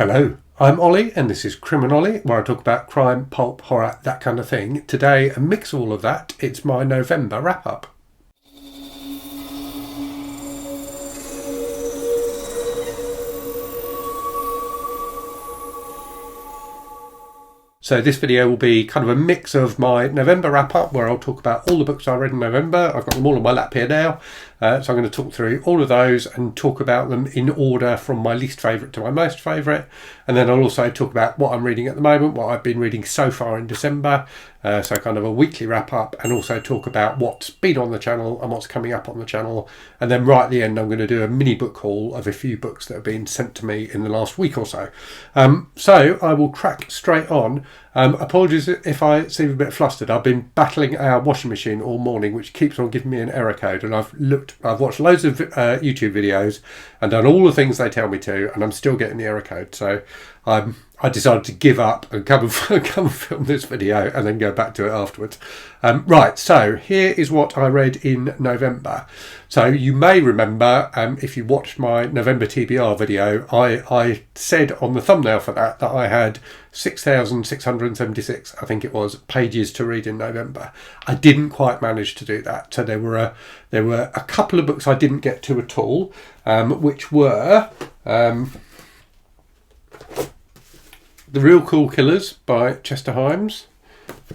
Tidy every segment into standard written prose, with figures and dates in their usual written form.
Hello, I'm Ollie and this is Criminolly, where I talk about crime, pulp, horror, that kind of thing. Today, a mix of all of that, it's my November wrap-up. So this video will be kind of a mix of my November wrap-up, where I'll talk about all the books I read in November. I've got them all on my lap here now. So I'm going to talk through all of those and talk about them in order from my least favourite to my most favourite. And then I'll also talk about what I'm reading at the moment, what I've been reading so far in December. So kind of a weekly wrap-up, and also talk about what's been on the channel and what's coming up on the channel. And then right at the end, I'm going to do a mini book haul of a few books that have been sent to me in the last week or so. So I will crack straight on. Apologies if I seem a bit flustered. I've been battling our washing machine all morning, which keeps on giving me an error code, and I've watched loads of YouTube videos and done all the things they tell me to, and I'm still getting the error code. So I decided to give up and come and film this video and then go back to it afterwards. Right, so here is what I read in November. So you may remember, if you watched my November TBR video, I said on the thumbnail for that I had 6,676, I think it was, pages to read in November. I didn't quite manage to do that. So there were a couple of books I didn't get to at all, which were The Real Cool Killers by Chester Himes,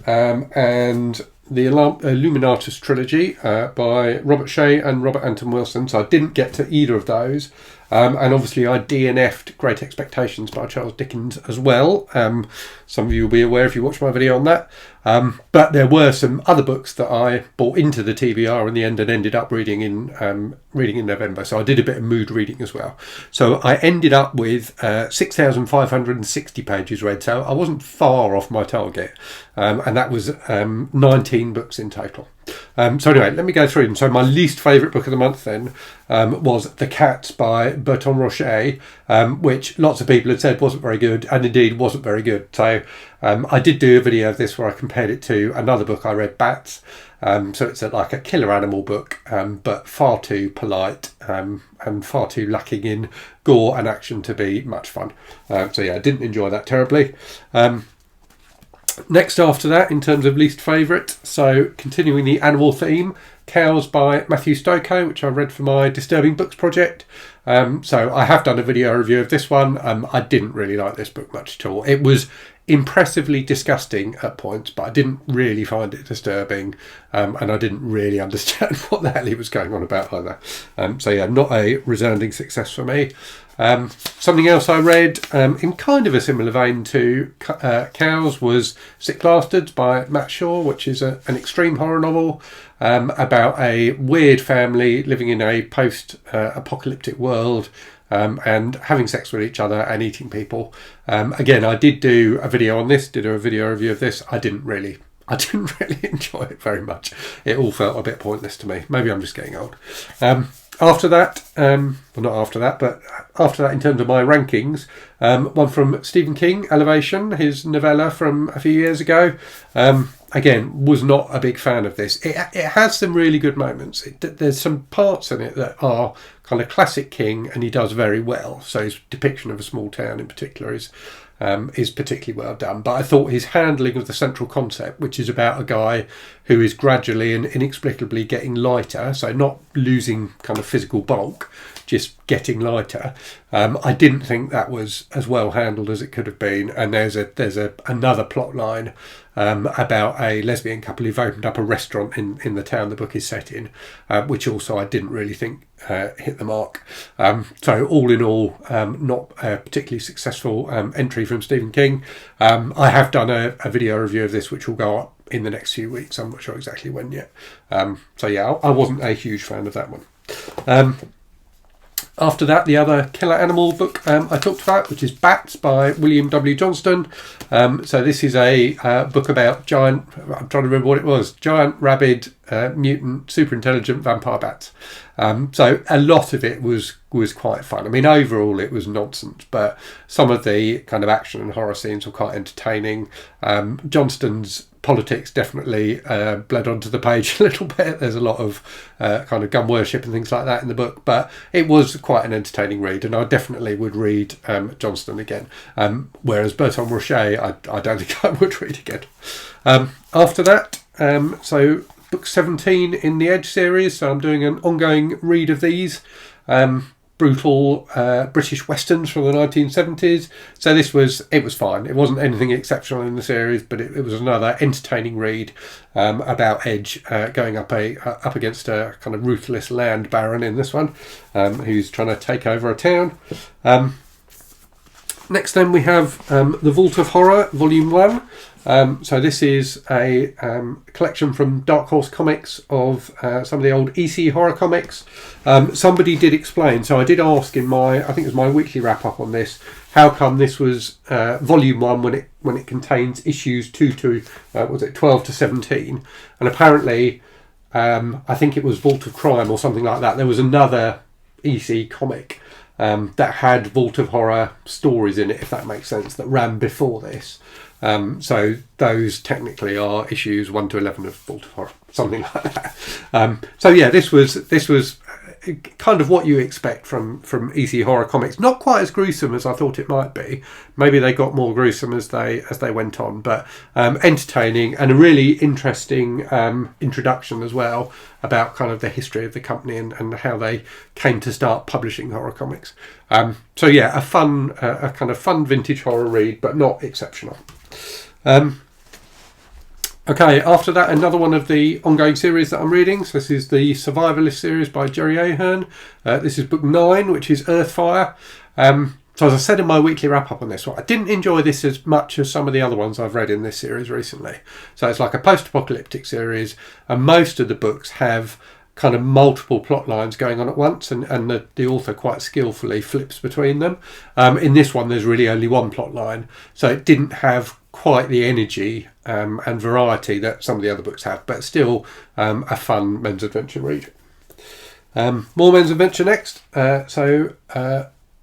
and the Illuminatus Trilogy by Robert Shea and Robert Anton Wilson. So I didn't get to either of those. And obviously I DNF'd Great Expectations by Charles Dickens as well. Some of you will be aware if you watch my video on that. But there were some other books that I bought into the TBR in the end and ended up reading in November. So I did a bit of mood reading as well. So I ended up with 6,560 pages read. So I wasn't far off my target. And that was 19 books in total. So anyway, let me go through them. So my least favourite book of the month then was The Cats by Berton Roueche, which lots of people had said wasn't very good, and indeed wasn't very good. So I did do a video of this where I compared it to another book I read, Batt. So it's like a killer animal book, but far too polite and far too lacking in gore and action to be much fun. So yeah, I didn't enjoy that terribly. Next after that, in terms of least favourite, so continuing the animal theme, Cows by Mathhew Stokoe, which I read for my Disturbing Books project. So I have done a video review of this one. I didn't really like this book much at all. It was impressively disgusting at points, but I didn't really find it disturbing, and I didn't really understand what the hell he was going on about either. So yeah, not a resounding success for me. Something else I read in kind of a similar vein to Cows was Sick Bastards by Mathhew, which is an extreme horror novel about a weird family living in a post-apocalyptic world and having sex with each other and eating people. Again, I did do a video on this, did a video review of this. I didn't really enjoy it very much. It all felt a bit pointless to me. Maybe I'm just getting old. After that, well, not after that, but after that in terms of my rankings, one from Stephen King, Elevation, his novella from a few years ago. Again, was not a big fan of this. It has some really good moments. There's some parts in it that are kind of classic King, and he does very well. So his depiction of a small town in particular is particularly well done. But I thought his handling of the central concept, which is about a guy who is gradually and inexplicably getting lighter, so not losing kind of physical bulk, just getting lighter. I didn't think that was as well handled as it could have been. And there's another plot line about a lesbian couple who've opened up a restaurant in the town the book is set in, which also I didn't really think hit the mark. So all in all, not a particularly successful entry from Stephen King. I have done a video review of this, which will go up in the next few weeks. I'm not sure exactly when yet. So yeah, I wasn't a huge fan of that one. After that, the other killer animal book I talked about, which is Batt by William W. Johnstone. So this is a book about giant, I'm trying to remember what it was, giant, rabid, mutant, super intelligent vampire bats. So a lot of it was quite fun. I mean, overall it was nonsense, but some of the kind of action and horror scenes were quite entertaining. Johnstone's politics definitely bled onto the page a little bit. There's a lot of kind of gun worship and things like that in the book, but it was quite an entertaining read, and I definitely would read Johnstone again. Whereas Berton Roueche, I don't think I would read again. After that, so book 17 in the Edge series, so I'm doing an ongoing read of these. Brutal British westerns from the 1970s. So it was fine. It wasn't anything exceptional in the series, but it was another entertaining read about Edge going up against a kind of ruthless land baron in this one, who's trying to take over a town. Next then we have The Vault of Horror, Volume 1. So this is a collection from Dark Horse Comics of some of the old EC horror comics. Somebody did explain, so I did ask in I think it was my weekly wrap-up on this, how come this was Volume 1 when it contains issues 2 to, 12 to 17. And apparently, I think it was Vault of Crime or something like that. There was another EC comic that had Vault of Horror stories in it, if that makes sense, that ran before this. So those technically are issues 1 to 11 of Vault of Horror, something like that. So yeah, this was kind of what you expect from EC horror comics. Not quite as gruesome as I thought it might be. Maybe they got more gruesome as they went on, but entertaining, and a really interesting introduction as well about kind of the history of the company and how they came to start publishing horror comics. So yeah, a kind of fun vintage horror read, but not exceptional. Okay, after that, another one of the ongoing series that I'm reading. So this is the Survivalist series by Jerry Ahern. This is book 9, which is Earthfire. So as I said in my weekly wrap-up on this one, I didn't enjoy this as much as some of the other ones I've read in this series recently. So it's like a post-apocalyptic series, and most of the books have kind of multiple plot lines going on at once, and the author quite skillfully flips between them. In this one, there's really only one plot line, so it didn't have quite the energy and variety that some of the other books have, but still a fun men's adventure read. More men's adventure next.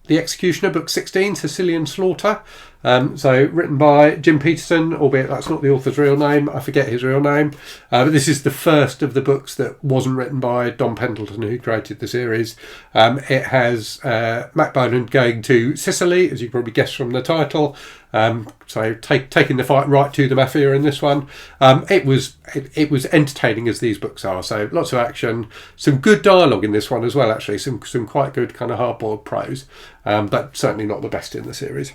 The Executioner, book 16, Sicilian Slaughter. So written by Jim Peterson, albeit that's not the author's real name. I forget his real name. But this is the first of the books that wasn't written by Don Pendleton, who created the series. It has Matt Bonan going to Sicily, as you probably guessed from the title. So taking the fight right to the Mathhew in this one. It was entertaining as these books are. So lots of action, some good dialogue in this one as well. Actually, some quite good kind of hard-boiled prose, but certainly not the best in the series.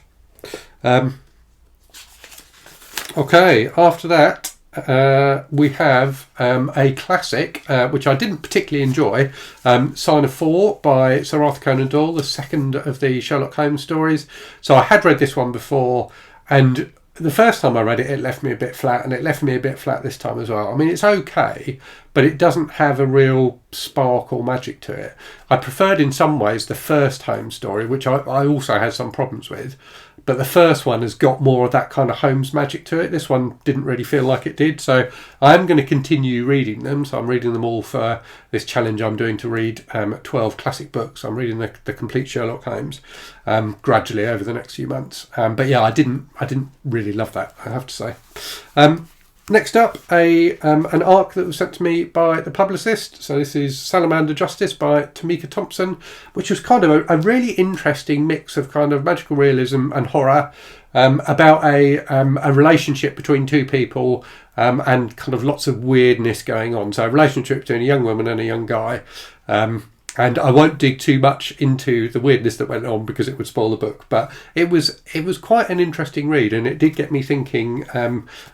Okay, after that we have a classic which I didn't particularly enjoy, Sign of 4 by Sir Arthur Conan Doyle, the second of the Sherlock Holmes stories. So I had read this one before, and the first time I read it, it left me a bit flat, and it left me a bit flat this time as well. I mean, it's okay, but it doesn't have a real spark or magic to it. I preferred in some ways the first Holmes story, which I also had some problems with. But the first one has got more of that kind of Holmes magic to it. This one didn't really feel like it did. So I'm going to continue reading them. So I'm reading them all for this challenge I'm doing to read 12 classic books. I'm reading the complete Sherlock Holmes gradually over the next few months. But yeah, I didn't really love that, I have to say. Next up, an arc that was sent to me by the publicist. So this is Salamander Justice by Tamika ThomPson, which was kind of a really interesting mix of kind of magical realism and horror about a relationship between two people and kind of lots of weirdness going on. So a relationship between a young woman and a young guy. And I won't dig too much into the weirdness that went on because it would spoil the book. But it was quite an interesting read, and it did get me thinking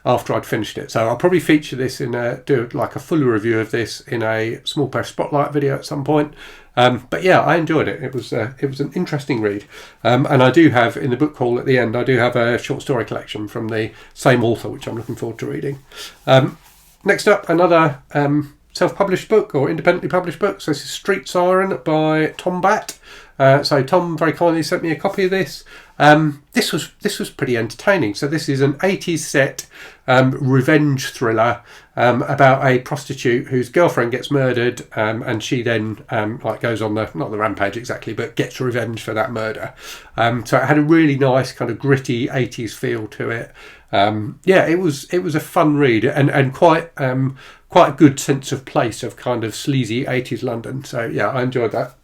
after I'd finished it. So I'll probably feature this do like a fuller review of this in a Small Press Spotlight video at some point. But yeah, I enjoyed it. It was an interesting read. And I do have, in the book haul at the end, I do have a short story collection from the same author, which I'm looking forward to reading. Next up, another self-published book or independently published book. So this is Street Siren by Tom Batt. So Tom very kindly sent me a copy of this. This was pretty entertaining. So this is an 80s set revenge thriller about a prostitute whose girlfriend gets murdered, and she then like goes on not the rampage exactly, but gets revenge for that murder. So it had a really nice kind of gritty 80s feel to it. Yeah, it was a fun read, and quite a good sense of place of kind of sleazy 80s London. So yeah, I enjoyed that.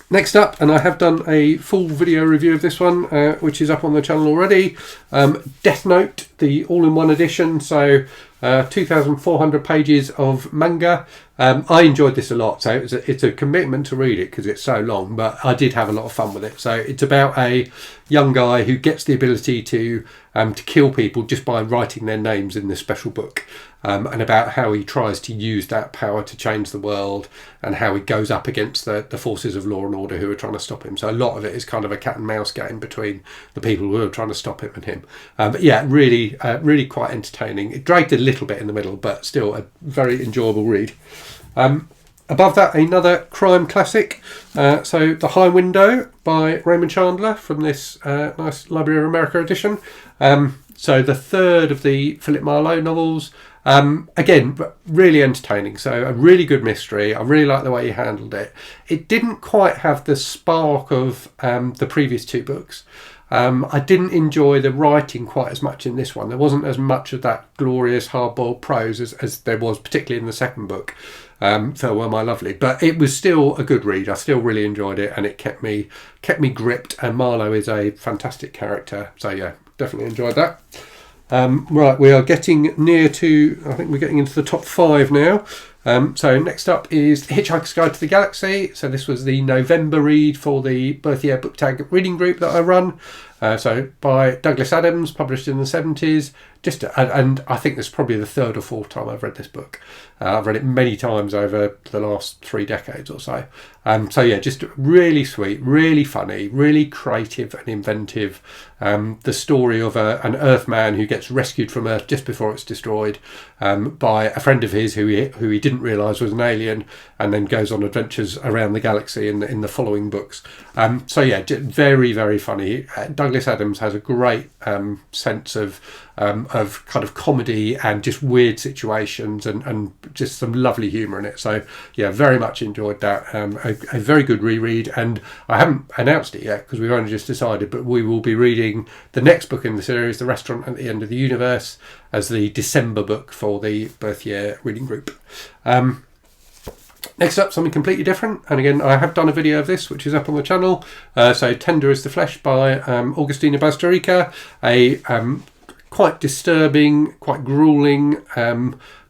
Next up, and I have done a full video review of this one, which is up on the channel already, Death Note, the all-in-one edition, so 2,400 pages of manga. I enjoyed this a lot, so it's a commitment to read it because it's so long, but I did have a lot of fun with it. So it's about a young guy who gets the ability to kill people just by writing their names in this special book, and about how he tries to use that power to change the world, and how he goes up against the forces of law and order who are trying to stop him. So a lot of it is kind of a cat and mouse game between the people who are trying to stop him and him. But yeah, really quite entertaining. It dragged a little bit in the middle, but still a very enjoyable read. Above that, another crime classic, so The High Window by Raymond Chandler from this nice Library of America edition. So the third of the Philip Marlowe novels. Again, really entertaining. So a really good mystery. I really like the way he handled it. It didn't quite have the spark of the previous two books. I didn't enjoy the writing quite as much in this one. There wasn't as much of that glorious hard-boiled prose as there was, particularly in the second book. Farewell My Lovely, but it was still a good read. I still really enjoyed it, and it kept me gripped, and Marlowe is a fantastic character, so yeah, definitely enjoyed that. Right, we are getting near to, I think we're getting into the top 5 now. So next up is Hitchhiker's Guide to the Galaxy. So this was the November read for the Berthier Book Tag reading group that I run. So by Douglas Adams, published in the 70s. And I think this is probably the third or fourth time I've read this book. I've read it many times over the last 3 decades or so. So yeah, just really sweet, really funny, really creative and inventive. The story of an Earthman who gets rescued from Earth just before it's destroyed by a friend of his who he didn't realise was an alien, and then goes on adventures around the galaxy in the following books. So yeah, very, very funny. Douglas Adams has a great sense of kind of comedy and just weird situations, and just some lovely humour in it. So yeah, very much enjoyed that. A very good reread, and I haven't announced it yet because we've only just decided, but we will be reading the next book in the series, The Restaurant at the End of the Universe, as the December book for the Berthier reading group. Next up, something completely different, and again I have done a video of this which is up on the channel. So Tender is the Flesh by Augustina Bazterrica, a quite disturbing, quite gruelling,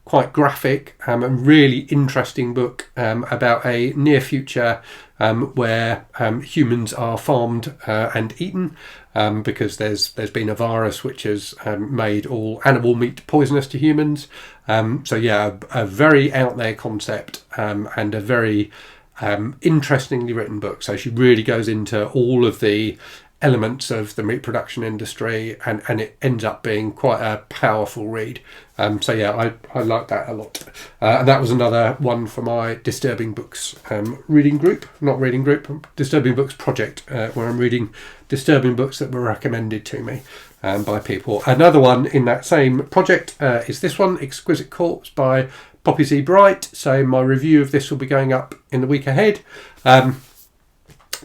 quite graphic, and really interesting book about a near future where humans are farmed and eaten because there's been a virus which has made all animal meat poisonous to humans. So yeah, a very out there concept, and a very interestingly written book. So she really goes into all of the elements of the meat production industry, and it ends up being quite a powerful read. So yeah, I like that a lot. And that was another one for my Disturbing Books Disturbing Books project, where I'm reading disturbing books that were recommended to me by people. Another one in that same project is this one, Exquisite Calls by Poppy Z. Brite. So my review of this will be going up in the week ahead.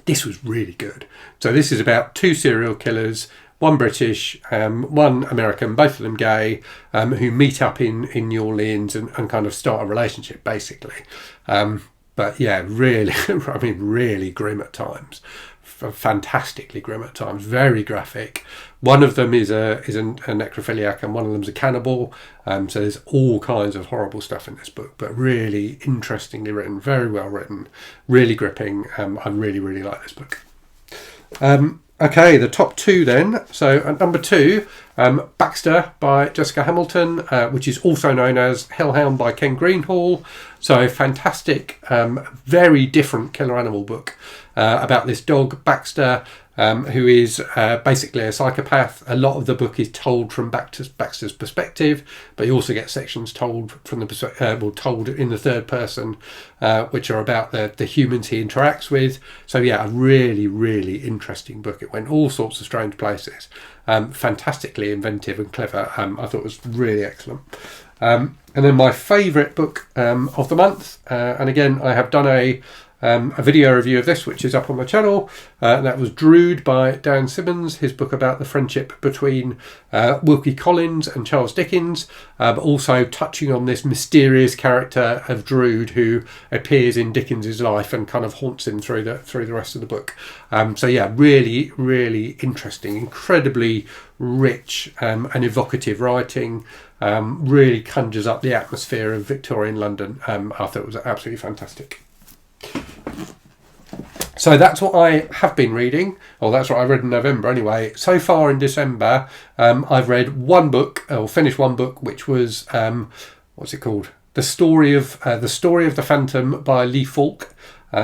This was really good. So this is about 2 serial killers, one British, one American, both of them gay, who meet up in New Orleans and kind of start a relationship, basically. But yeah, really, I mean, really grim at times. Fantastically grim at times, very graphic. One of them is a necrophiliac, and one of them's a cannibal. So there's all kinds of horrible stuff in this book, but really interestingly written, very well written, really gripping. I really, really like this book. Okay, the top 2 then. So at number 2, Baxter by Jessica Hamilton, which is also known as Hellhound by Ken Greenhall. So fantastic, very different killer animal book about this dog, Baxter, who is basically a psychopath. A lot of the book is told from Baxter's perspective, but you also get sections told from the told in the third person, which are about the humans he interacts with. So yeah, a really, really interesting book. It went all sorts of strange places. Fantastically inventive and clever. I thought it was really excellent. And then my favourite book of the month, and again I have done a video review of this, which is up on my channel. That was Drood by Dan Simmons, his book about the friendship between Wilkie Collins and Charles Dickens, but also touching on this mysterious character of Drood who appears in Dickens's life and kind of haunts him through the rest of the book. So yeah, really, really interesting, incredibly rich and evocative writing. Really conjures up the atmosphere of Victorian London. I thought it was absolutely fantastic. So that's what I have been reading, or that's what I read in November anyway. So far in December, I've read one book, or finished one book, which was what's it called? The Story of the Phantom by Lee Falk.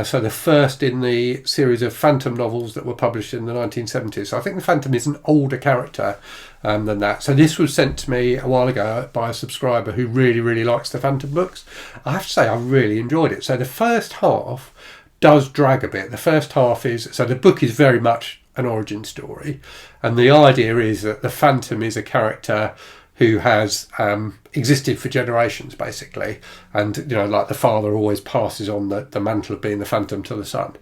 So the first in the series of Phantom novels that were published in the 1970s. So I think the Phantom is an older character than that. So this was sent to me a while ago by a subscriber who really, really likes the Phantom books. I have to say I really enjoyed it. So the first half does drag a bit. The first half is, so the book is very much an origin story. And the idea is that the Phantom is a character who has existed for generations, basically. And, you know, like the father always passes on the mantle of being the Phantom to the son.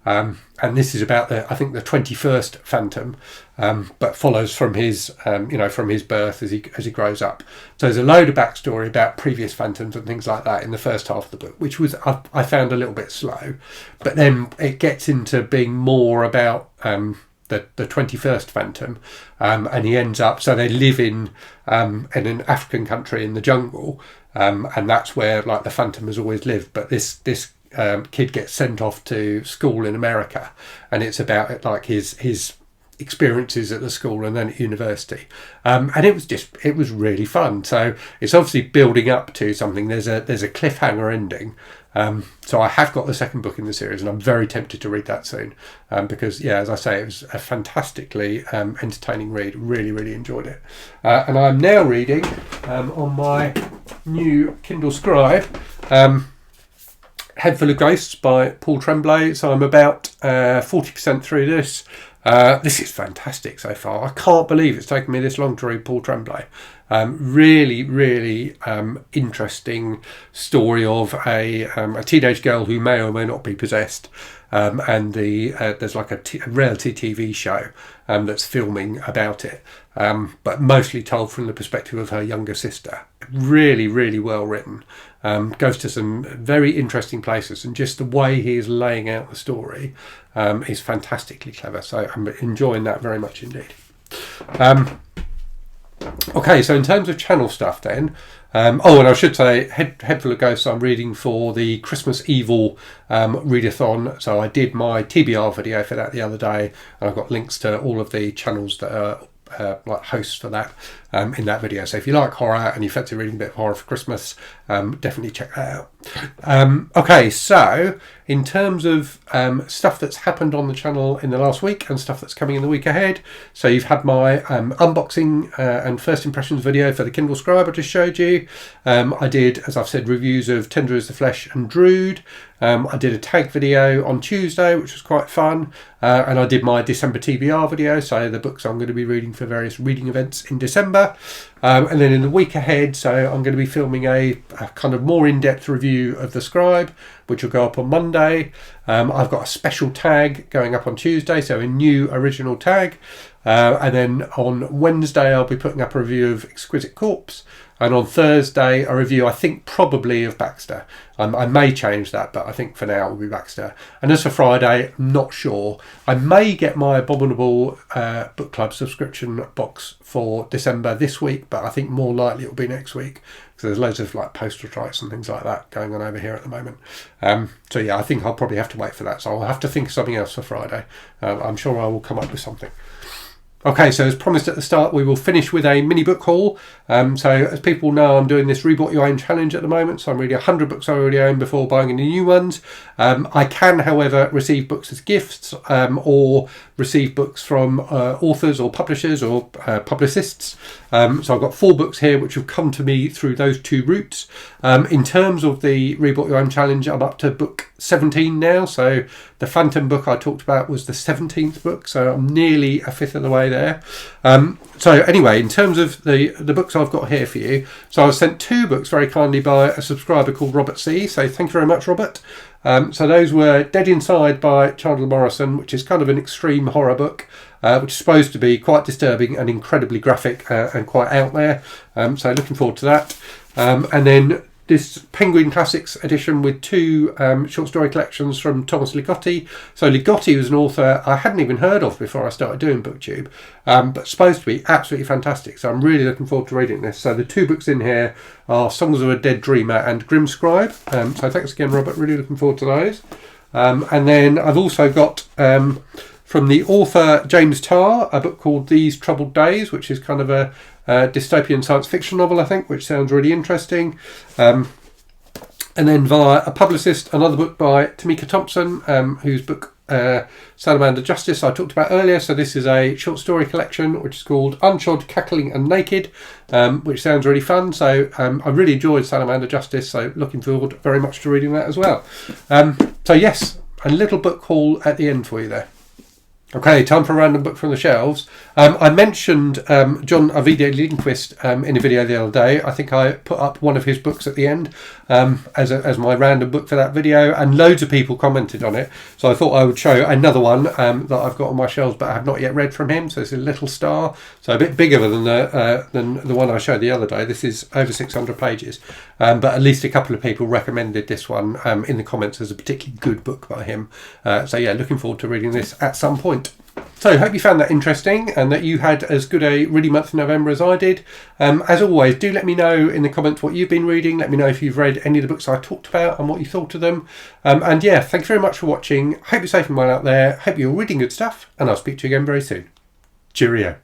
And this is about I think the 21st Phantom, but follows from his, from his birth as he grows up. So there's a load of backstory about previous Phantoms and things like that in the first half of the book, which was I found a little bit slow. But then it gets into being more about the 21st Phantom, and he ends up, so they live in an African country in the jungle, and that's where like the Phantom has always lived. But this kid gets sent off to school in America, and it's about like his experiences at the school and then at university, and it was really fun. So it's obviously building up to something. There's a cliffhanger ending. So I have got the second book in the series, and I'm very tempted to read that soon, because yeah, as I say, it was a fantastically entertaining read. Really, really enjoyed it. And I'm now reading on my new Kindle Scribe, Head Full of Ghosts by Paul Tremblay. So I'm about 40% through this. This is fantastic so far. I can't believe it's taken me this long to read Paul Tremblay. Really, really interesting story of a teenage girl who may or may not be possessed, and there's like a reality TV show that's filming about it, but mostly told from the perspective of her younger sister. Really, really well written. Goes to some very interesting places, and just the way he is laying out the story is fantastically clever. So I'm enjoying that very much indeed. Okay, so in terms of channel stuff then, and I should say, Head Full of Ghosts I'm reading for the Christmas Evil readathon. So I did my TBR video for that the other day, and I've got links to all of the channels that are like hosts for that in that video. So if you like horror and you fancy reading a bit of horror for Christmas, definitely check that out. Okay, so in terms of stuff that's happened on the channel in the last week and stuff that's coming in the week ahead, so you've had my unboxing and first impressions video for the Kindle Scribe I just showed you. I did, as I've said, reviews of Tender as the Flesh and Drood. I did a tag video on Tuesday, which was quite fun, and I did my December TBR video, so the books I'm going to be reading for various reading events in December. And then in the week ahead, so I'm going to be filming a kind of more in-depth review of the Scribe, which will go up on Monday. I've got a special tag going up on Tuesday, so a new original tag. And then on Wednesday, I'll be putting up a review of Exquisite Calls. And on Thursday, a review, I think, probably of Baxter. I may change that, but I think for now it will be Baxter. And as for Friday, I'm not sure. I may get my Abominable Book Club subscription box for December this week, but I think more likely it will be next week, because there's loads of like postal strikes and things like that going on over here at the moment. So yeah, I think I'll probably have to wait for that. So I'll have to think of something else for Friday. I'm sure I will come up with something. Okay, so as promised at the start, we will finish with a mini book haul. So as people know, I'm doing this Rebought Your Own challenge at the moment. So I'm reading 100 books I already own before buying any new ones. I can, however, receive books as gifts or receive books from authors or publishers or publicists. So I've got 4 books here which have come to me through those 2 routes. In terms of the Rebought Your Own challenge, I'm up to book 17 now. So the Phantom book I talked about was the 17th book. So I'm nearly a fifth of the way there. So anyway, in terms of the books I've got here for you, so I was sent 2 books very kindly by a subscriber called Robert C. So thank you very much, Robert. So those were Dead Inside by Chandler Morrison, which is kind of an extreme horror book, which is supposed to be quite disturbing and incredibly graphic and quite out there. So looking forward to that. And then this Penguin Classics edition with 2 short story collections from Thomas Ligotti. So Ligotti was an author I hadn't even heard of before I started doing BookTube, but supposed to be absolutely fantastic. So I'm really looking forward to reading this. So the 2 books in here are Songs of a Dead Dreamer and Grimscribe. So thanks again, Robert. Really looking forward to those. And then I've also got from the author James Tarr a book called These Troubled Days, which is kind of a dystopian science fiction novel, I think, which sounds really interesting. And then via a publicist, another book by Tamika ThomPson, whose book Salamander Justice I talked about earlier. So this is a short story collection which is called Unshod, Cackling and Naked, which sounds really fun. So I really enjoyed Salamander Justice, so looking forward very much to reading that as well. So yes, a little book haul at the end for you there. Okay, time for a random book from the shelves. I mentioned John Ovidio Lindquist in a video the other day. I think I put up one of his books at the end as my random book for that video, and loads of people commented on it. So I thought I would show another one that I've got on my shelves but I have not yet read from him. So it's a Little Star, so a bit bigger than the one I showed the other day. This is over 600 pages, but at least a couple of people recommended this one in the comments as a particularly good book by him. So yeah, looking forward to reading this at some point. So hope you found that interesting and that you had as good a reading month in November as I did. As always, do let me know in the comments what you've been reading. Let me know if you've read any of the books I talked about and what you thought of them. And yeah, thank you very much for watching. Hope you're safe and well out there. Hope you're reading good stuff, and I'll speak to you again very soon. Cheerio.